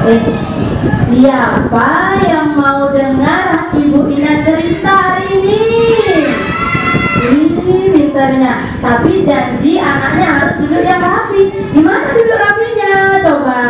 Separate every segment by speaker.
Speaker 1: Eh, siapa yang mau dengar Ibu Ina cerita hari ini? Ih, pinternya. Tapi janji anaknya harus duduk yang rapi. Gimana duduk rapinya? Coba.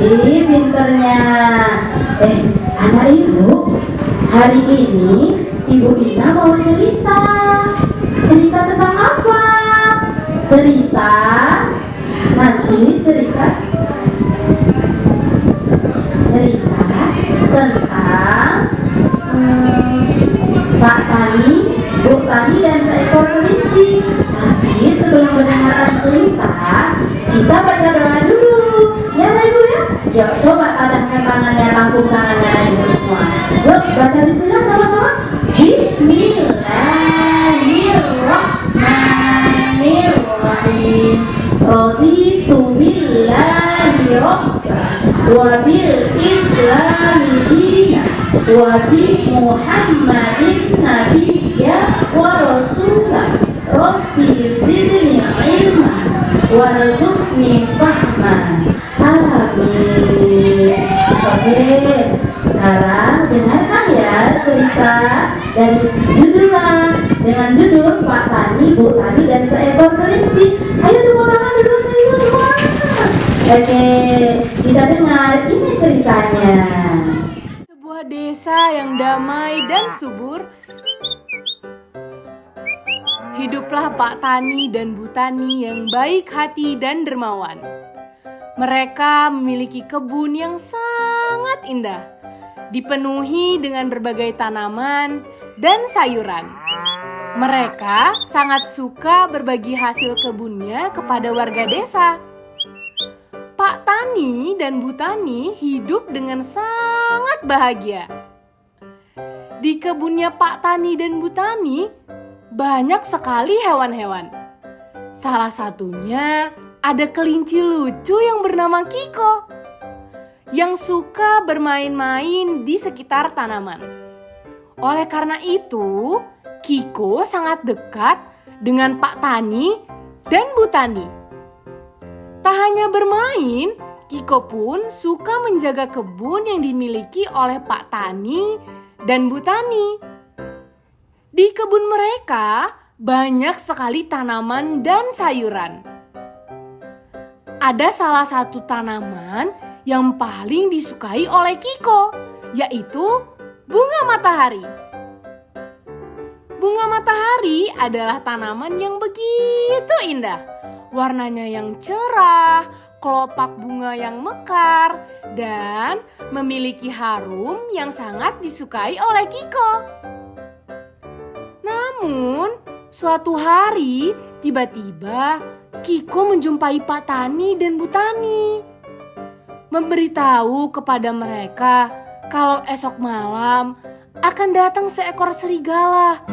Speaker 1: Ih, pinternya. Anak ibu, hari ini Ibu Ina mau cerita. Cerita tentang apa? Cerita tentang Pak Tani, Bu Tani dan seekor kelinci. Tapi sebelum mendengarkan cerita, kita baca doa dulu. Ya Ibu ya? Yuk coba tadahkan tangannya, tampung tangannya Ibu semua. Yuk baca bismillah sama-sama. Bismillahirrahmanirrahim. Raditu billahi rabba wa bil islami dina wa bi muhammadin nabiyya wa rasulah. Rabbi zidni ilma warzuqni fahma. Amin. Oke, sekarang dengarkan ya cerita dari dengan judul Pak Tani, Bu Tani dan seekor kelinci. Ayo tepuk tangan dulu Ibu semua. Oke, kita dengar ini ceritanya.
Speaker 2: Sebuah desa yang damai dan subur, hiduplah Pak Tani dan Bu Tani yang baik hati dan dermawan. Mereka memiliki kebun yang sangat indah, dipenuhi dengan berbagai tanaman dan sayuran. Mereka sangat suka berbagi hasil kebunnya kepada warga desa. Pak Tani dan Bu Tani hidup dengan sangat bahagia. Di kebunnya Pak Tani dan Bu Tani banyak sekali hewan-hewan. Salah satunya ada kelinci lucu yang bernama Kiko, yang suka bermain-main di sekitar tanaman. Oleh karena itu, Kiko sangat dekat dengan Pak Tani dan Bu Tani. Tak hanya bermain, Kiko pun suka menjaga kebun yang dimiliki oleh Pak Tani dan Bu Tani. Di kebun mereka banyak sekali tanaman dan sayuran. Ada salah satu tanaman yang paling disukai oleh Kiko, yaitu bunga matahari. Bunga matahari adalah tanaman yang begitu indah. Warnanya yang cerah, kelopak bunga yang mekar, dan memiliki harum yang sangat disukai oleh Kiko. Namun, suatu hari tiba-tiba Kiko menjumpai Pak Tani dan Bu Tani, memberitahu kepada mereka kalau esok malam akan datang seekor serigala.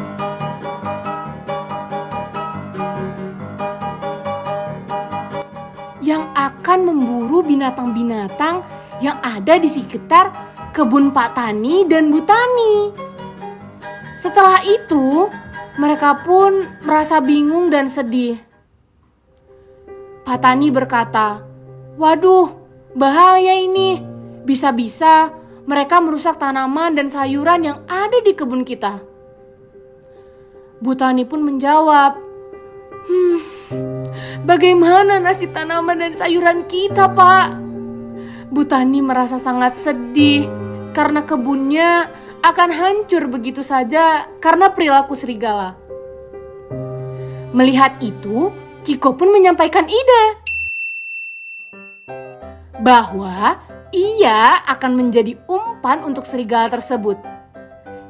Speaker 2: Yang akan memburu binatang-binatang yang ada di sekitar kebun Pak Tani dan Bu Tani. Setelah itu, mereka pun merasa bingung dan sedih. Pak Tani berkata, "Waduh, bahaya ini. Bisa-bisa mereka merusak tanaman dan sayuran yang ada di kebun kita." Bu Tani pun menjawab, "Bagaimana nasib tanaman dan sayuran kita, Pak?" Bu Tani merasa sangat sedih karena kebunnya akan hancur begitu saja karena perilaku serigala. Melihat itu, Kiko pun menyampaikan ide bahwa ia akan menjadi umpan untuk serigala tersebut.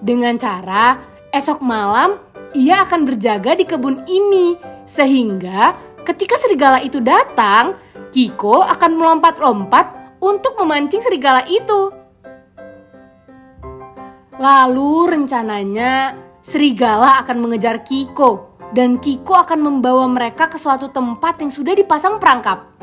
Speaker 2: Dengan cara esok malam ia akan berjaga di kebun ini, sehingga ketika serigala itu datang, Kiko akan melompat-lompat untuk memancing serigala itu. Lalu rencananya serigala akan mengejar Kiko, dan Kiko akan membawa mereka ke suatu tempat yang sudah dipasang perangkap.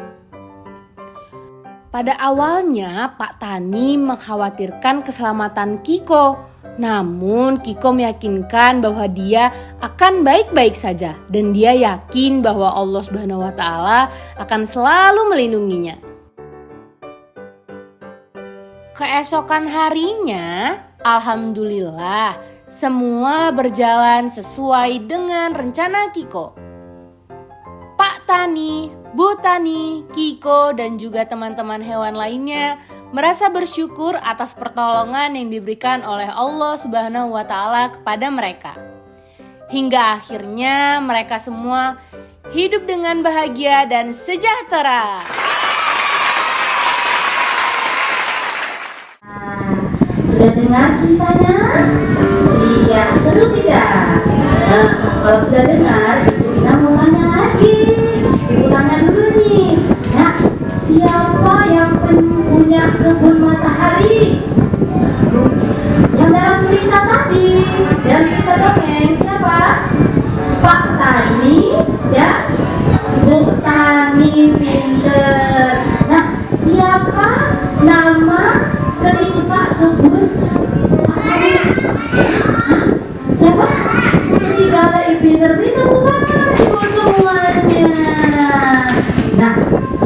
Speaker 2: Pada awalnya Pak Tani mengkhawatirkan keselamatan Kiko, namun Kiko meyakinkan bahwa dia akan baik-baik saja dan dia yakin bahwa Allah Subhanahu wa Ta'ala akan selalu melindunginya. Keesokan harinya, alhamdulillah, semua berjalan sesuai dengan rencana Kiko. Pak Tani, Bu Tani, Kiko, dan juga teman-teman hewan lainnya merasa bersyukur atas pertolongan yang diberikan oleh Allah Subhanahu wa Ta'ala kepada mereka. Hingga akhirnya mereka semua hidup dengan bahagia dan sejahtera.
Speaker 1: Sudah dengar ceritanya? Iya, seru tidak? Nah, kalau sudah dengar, Ibu Ina mau tanya lagi. Ibu tanya dulu nih. Nah, siapa yang punya kebun matahari? Yang dalam cerita tadi, dalam cerita dongeng, siapa? Pak Tani dan Bu Tani pinter. Nah, siapa nama keling usaha kebun? Siapa? Serigala pinter itu bukan ibu semuanya. Nah,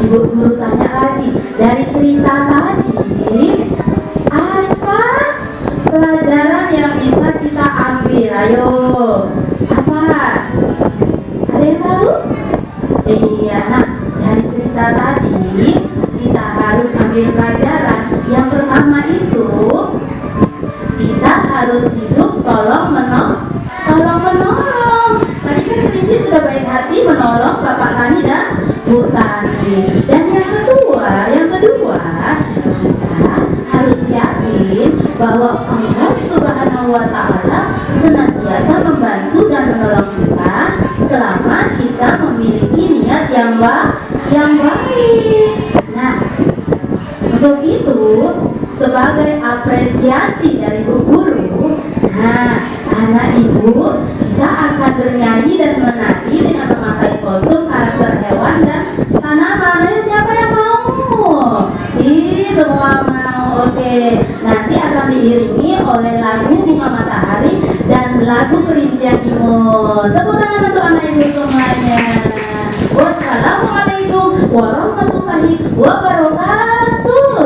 Speaker 1: ibu guru tanya lagi, dari cerita tadi apa pelajaran yang bisa kita ambil? Ayo, apa? Ada yang tahu? Iya, nah dari cerita tadi kita harus ambil pelajaran. Yang pertama itu kita harus hidup tolong menolong. Tadi kan kelinci sudah baik hati menolong Bapak Tani dan Bu Tani. Dan yang kedua kita harus yakin bahwa Allah Subhanahu wa Ta'ala senantiasa membantu dan menolong kita selama kita memiliki niat yang baik. Nah, untuk itu sebagai apresiasi dari Bu Guru, nah anak ibu kita akan bernyanyi dan menari dengan memakai kostum karakter hewan dan tanaman. Siapa yang mau? Semua mau. Oke, nanti akan diiringi oleh lagu Bunga Matahari dan lagu Kelinci yang Imut. Tepuk tangan untuk anak ibu semuanya. Wassalamualaikum warahmatullahi wabarakatuh.